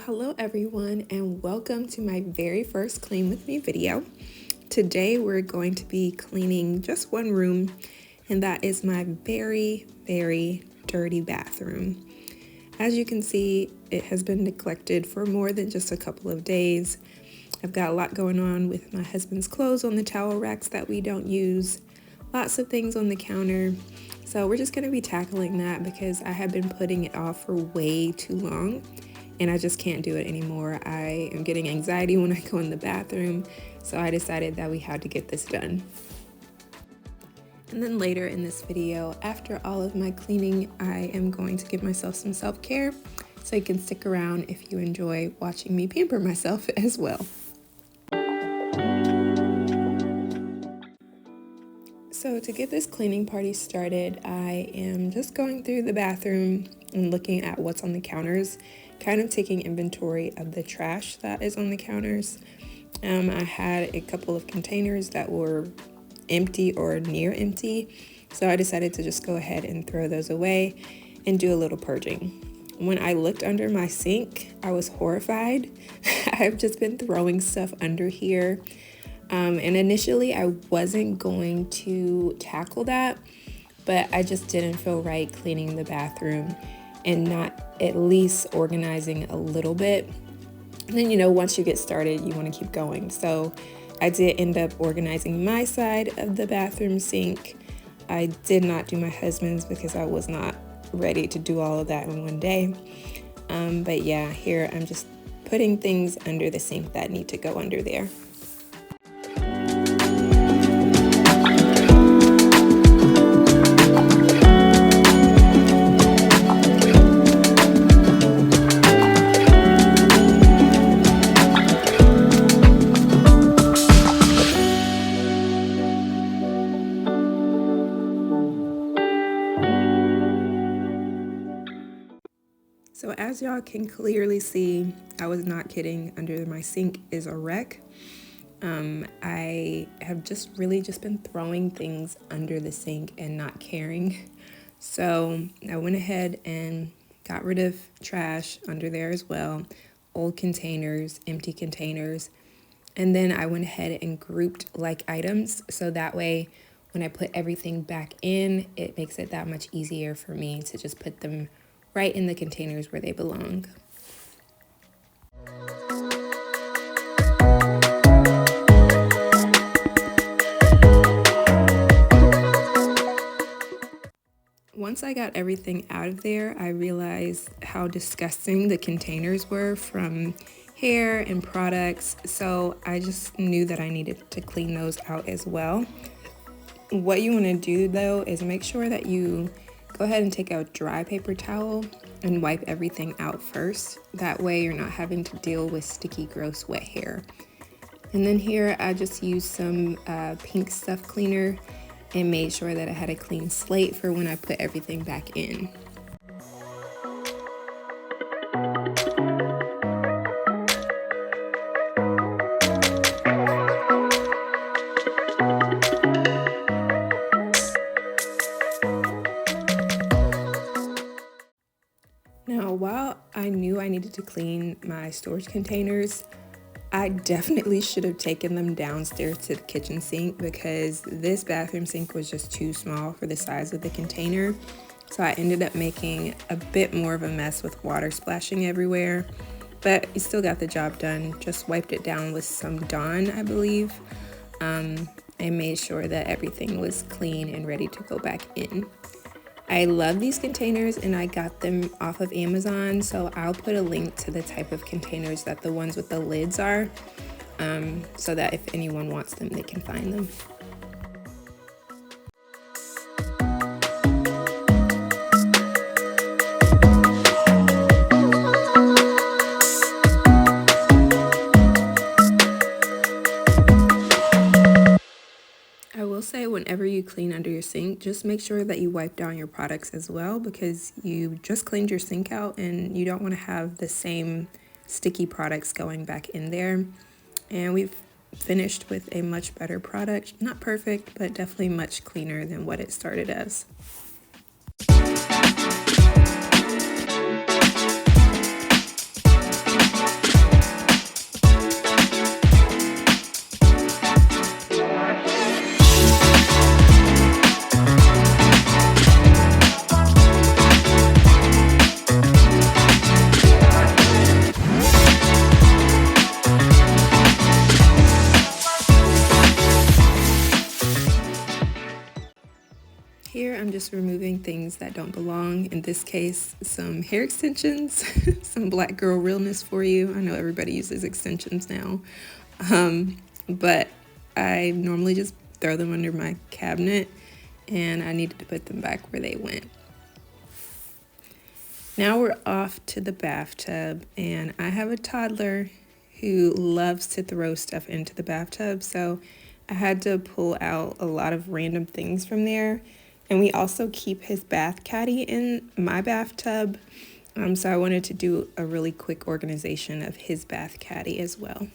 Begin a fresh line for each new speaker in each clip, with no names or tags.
Hello everyone, and welcome to my very first Clean With Me video. Today we're going to be cleaning just one room, and that is my very dirty bathroom. As you can see, it has been neglected for more than just a couple of days. I've got a lot going on with my husband's clothes on the towel racks that we don't use, lots of things on the counter. So we're just going to be tackling that because I have been putting it off for way too long and I just can't do it anymore. I am getting anxiety when I go in the bathroom, so I decided that we had to get this done. And then later in this video, after all of my cleaning, I am going to give myself some self-care, so you can stick around if you enjoy watching me pamper myself as well. So to get this cleaning party started, I am just going through the bathroom and looking at what's on the counters, kind of taking inventory of the trash that is on the counters. I had a couple of containers that were empty or near empty, so I decided to just go ahead and throw those away and do a little purging. When I looked under my sink, I was horrified. I've just been throwing stuff under here. And initially I wasn't going to tackle that, but I just didn't feel right cleaning the bathroom and not at least organizing a little bit. And then, once you get started, you want to keep going. So I did end up organizing my side of the bathroom sink. I did not do my husband's because I was not ready to do all of that in one day. But yeah, here I'm just putting things under the sink that need to go under there. So as y'all can clearly see, I was not kidding. Under my sink is a wreck. I have just been throwing things under the sink and not caring. So I went ahead and got rid of trash under there as well, old containers, empty containers. And then I went ahead and grouped like items. So that way, when I put everything back in, it makes it that much easier for me to just put them right in the containers where they belong. Once I got everything out of there, I realized how disgusting the containers were from hair and products, so I just knew that I needed to clean those out as well. What you want to do though is make sure that you go ahead and take a dry paper towel and wipe everything out first. That way you're not having to deal with sticky, gross, wet hair. And then here I just used some pink stuff cleaner and made sure that I had a clean slate for when I put everything back in. Now, while I knew I needed to clean my storage containers, I definitely should have taken them downstairs to the kitchen sink because this bathroom sink was just too small for the size of the container. So I ended up making a bit more of a mess with water splashing everywhere, but you still got the job done. Just wiped it down with some Dawn, I believe, and made sure that everything was clean and ready to go back in. I love these containers and I got them off of Amazon, so I'll put a link to the type of containers that the ones with the lids are, so that if anyone wants them, they can find them. I will say whenever you clean under your sink, just make sure that you wipe down your products as well because you just cleaned your sink out and you don't want to have the same sticky products going back in there. And we've finished with a much better product. Not perfect, but definitely much cleaner than what it started as. just removing things that don't belong. In this case, some hair extensions, some black girl realness for you. I know everybody uses extensions now, but I normally just throw them under my cabinet, and I needed to put them back where they went. Now we're off to the bathtub, and I have a toddler who loves to throw stuff into the bathtub, so I had to pull out a lot of random things from there. And we also keep his bath caddy in my bathtub, so I wanted to do a really quick organization of his bath caddy as well.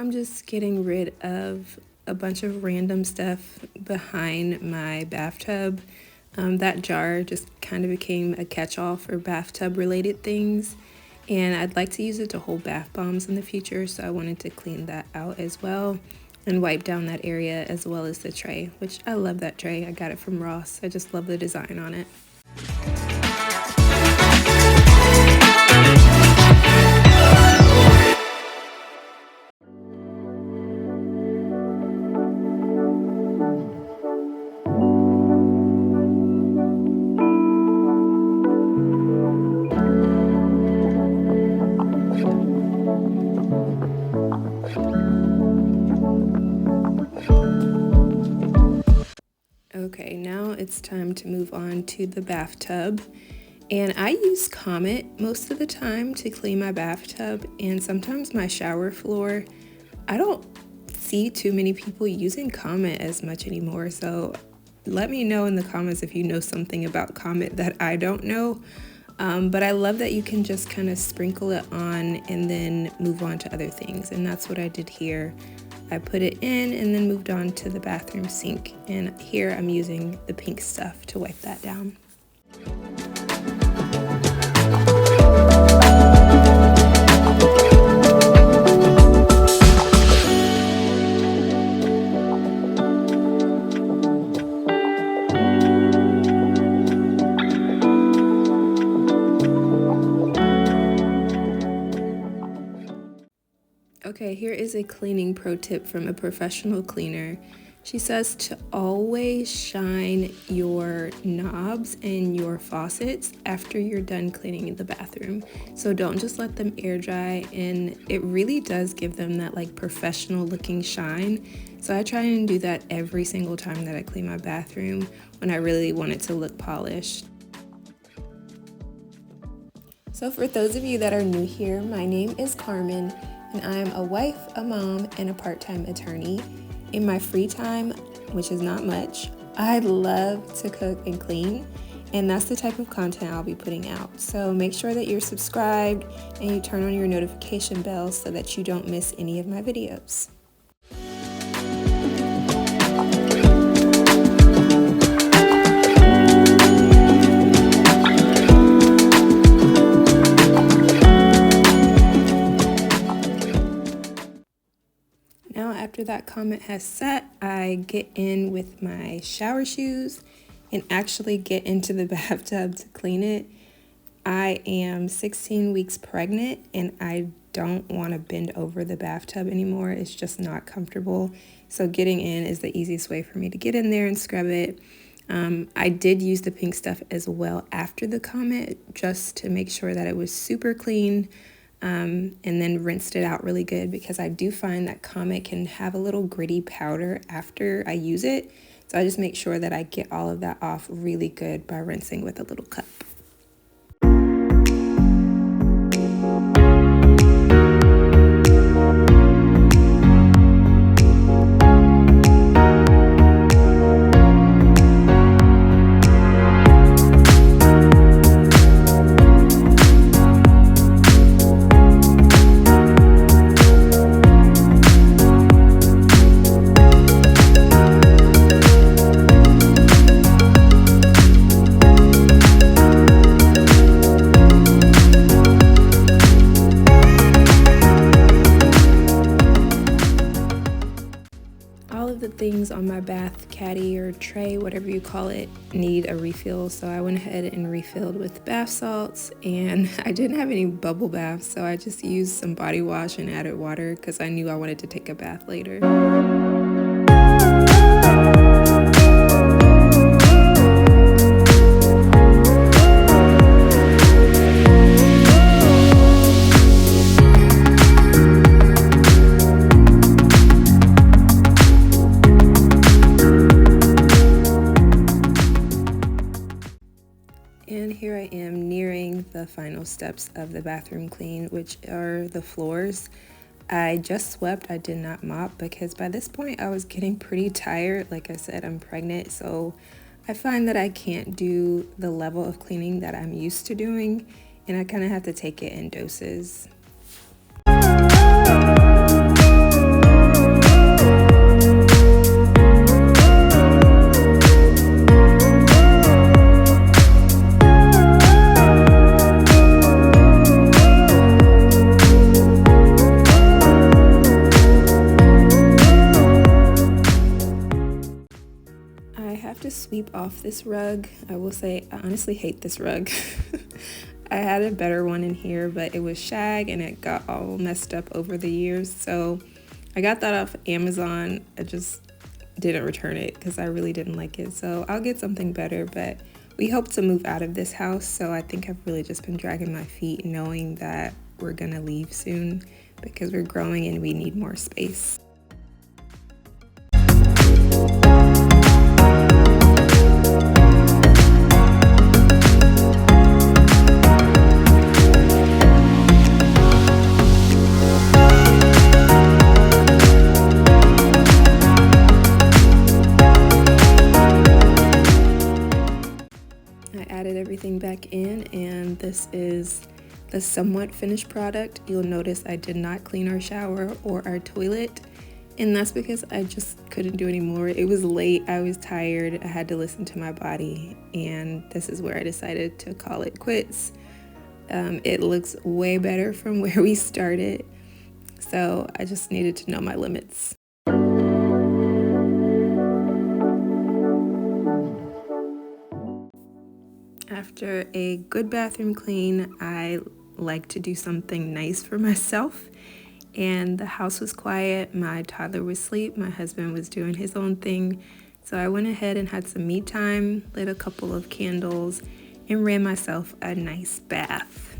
I'm just getting rid of a bunch of random stuff behind my bathtub. That jar just kind of became a catch-all for bathtub related things, and I'd like to use it to hold bath bombs in the future, so I wanted to clean that out as well and wipe down that area as well as the tray, which I love that tray. I got it from Ross. I just love the design on it. Okay, now it's time to move on to the bathtub, and I use Comet most of the time to clean my bathtub and sometimes my shower floor. I don't see too many people using Comet as much anymore, so let me know in the comments if you know something about Comet that I don't know. But I love that you can just kind of sprinkle it on and then move on to other things, and that's what I did here. I put it in and then moved on to the bathroom sink, and here I'm using the pink stuff to wipe that down. Okay, here is a cleaning pro tip from a professional cleaner. She says to always shine your knobs and your faucets after you're done cleaning the bathroom. So don't just let them air dry, and it really does give them that like professional looking shine. So I try and do that every single time that I clean my bathroom when I really want it to look polished. So for those of you that are new here, my name is Carmen, and I'm a wife, a mom, and a part-time attorney. In my free time, which is not much, I love to cook and clean, and that's the type of content I'll be putting out. So make sure that you're subscribed and you turn on your notification bell so that you don't miss any of my videos. After that Comet has set, I get in with my shower shoes and actually get into the bathtub to clean it. I am 16 weeks pregnant, and I don't want to bend over the bathtub anymore. It's just not comfortable. So getting in is the easiest way for me to get in there and scrub it. I did use the pink stuff as well after the Comet just to make sure that it was super clean. And then rinsed it out really good, because I do find that Comet can have a little gritty powder after I use it. So I just make sure that I get all of that off really good by rinsing with a little cup. things on my bath caddy or tray, whatever you call it, need a refill. So I went ahead and refilled with bath salts, and I didn't have any bubble baths, so I just used some body wash and added water because I knew I wanted to take a bath later. And here I am nearing the final steps of the bathroom clean, which are the floors. I just swept, I did not mop because by this point I was getting pretty tired. Like I said, I'm pregnant, so I find that I can't do the level of cleaning that I'm used to doing, and I kind of have to take it in doses. To sweep off this rug. I will say I honestly hate this rug. I had a better one in here, but it was shag and it got all messed up over the years, so I got that off Amazon. I just didn't return it because I really didn't like it, so I'll get something better. But we hope to move out of this house, so I think I've really just been dragging my feet knowing that we're gonna leave soon because we're growing and we need more space. Everything back in, and this is the somewhat finished product. You'll notice I did not clean our shower or our toilet, and that's because I just couldn't do anymore. It was late, I was tired, I had to listen to my body, and this is where I decided to call it quits. It looks way better from where we started, so I just needed to know my limits. After a good bathroom clean, I like to do something nice for myself, and the house was quiet, my toddler was asleep, my husband was doing his own thing, so I went ahead and had some me time, lit a couple of candles, and ran myself a nice bath.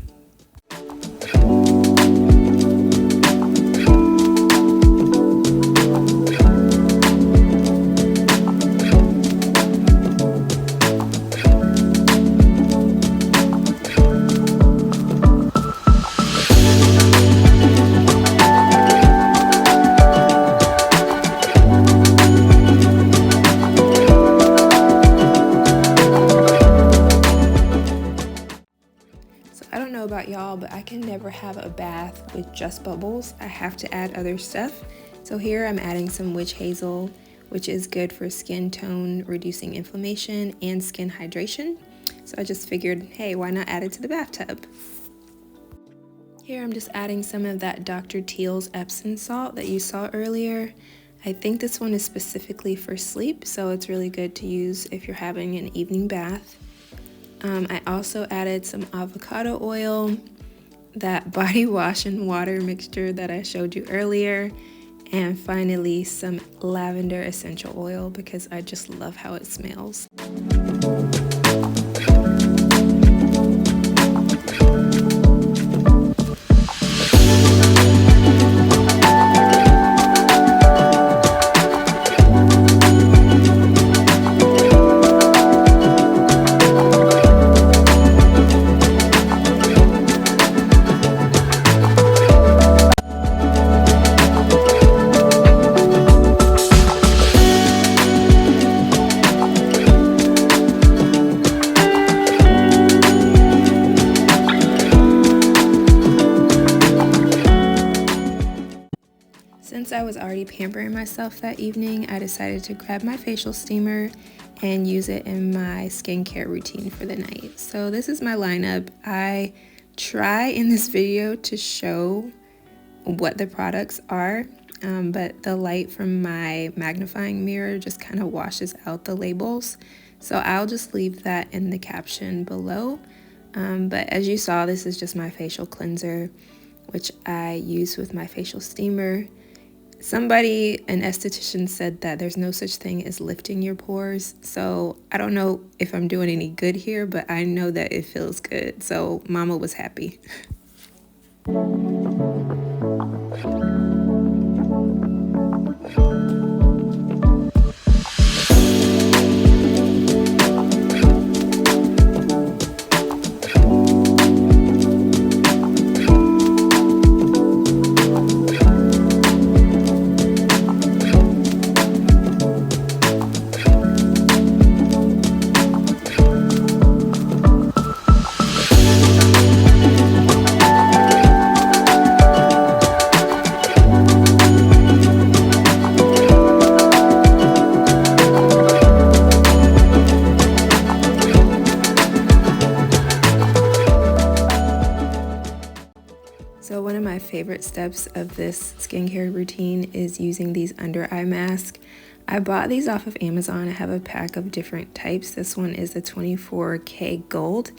About y'all, but I can never have a bath with just bubbles. I have to add other stuff. So here I'm adding some witch hazel, which is good for skin tone, reducing inflammation, and skin hydration. So I just figured, hey, why not add it to the bathtub? Here I'm just adding some of that Dr. Teal's Epsom salt that you saw earlier. I think this one is specifically for sleep, so it's really good to use if you're having an evening bath. I also added some avocado oil, that body wash and water mixture that I showed you earlier, and finally some lavender essential oil because I just love how it smells. Since I was already pampering myself that evening, I decided to grab my facial steamer and use it in my skincare routine for the night. So this is my lineup. I try in this video to show what the products are. but the light from my magnifying mirror just kind of washes out the labels. So I'll just leave that in the caption below. But as you saw, this is just my facial cleanser, which I use with my facial steamer. Somebody, an esthetician, said that there's no such thing as lifting your pores. So I don't know if I'm doing any good here, but I know that it feels good. So Mama was happy. So one of my favorite steps of this skincare routine is using these under eye masks. I bought these off of Amazon. I have a pack of different types. This one is the 24K Gold.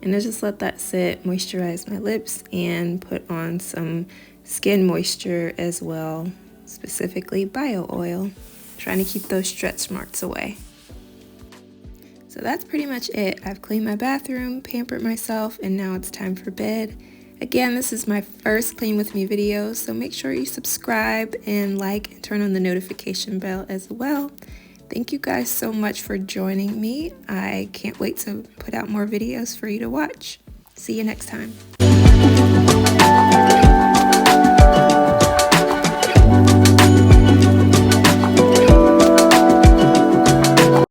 And I just let that sit, moisturize my lips, and put on some skin moisture as well, specifically bio oil, trying to keep those stretch marks away. So that's pretty much it. I've cleaned my bathroom, pampered myself, and now it's time for bed. Again, this is my first Clean With Me video, so make sure you subscribe and like and turn on the notification bell as well. Thank you guys so much for joining me. I can't wait to put out more videos for you to watch. See you next time.